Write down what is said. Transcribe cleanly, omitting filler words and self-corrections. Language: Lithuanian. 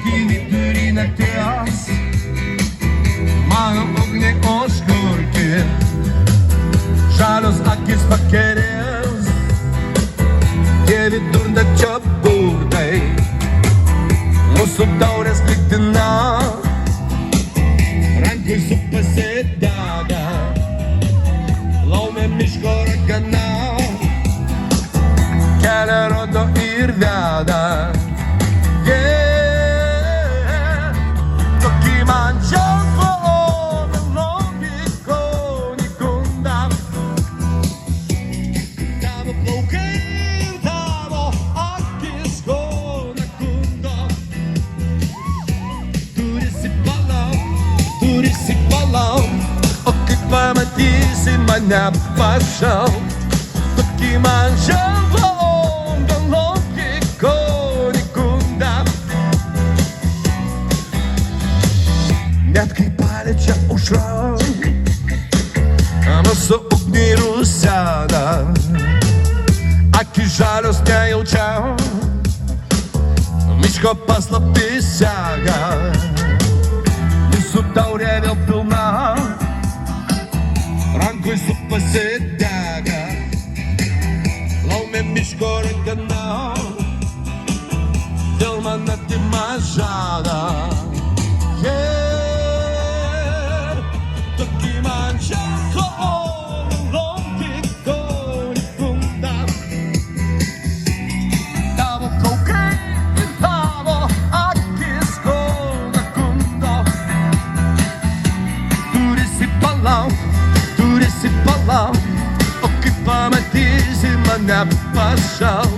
viduri nakties, mano ugnį užkurti, žalios akis vakarės, tie vidurnakčio būdai, mūsų taurės liktina, rankoj supasideda, laumė miško ragana, kelią rodo ir veda. Tokį man ženklą, o melodiko nekunda. Tavo plaukai ir tavo akis ko nekunda. Turisi palauk, o kai pamatysi mane pašauk. Tokį man ženklą, o melodiko nekunda. Net kai paliečia aušra, mūsų ugnį rusena, akis žalios nejaučia, miško paslaptis sega, mūsų taurė vėl pilna, rankoj supasidega, laumė miško ragana, dėl man atima žada. Tokį man ženklą, o melodiko nekunda. Tavo plaukai ir tavo akis ko nekunda. Turisi palauk, o kai pamatysi mane pašauk.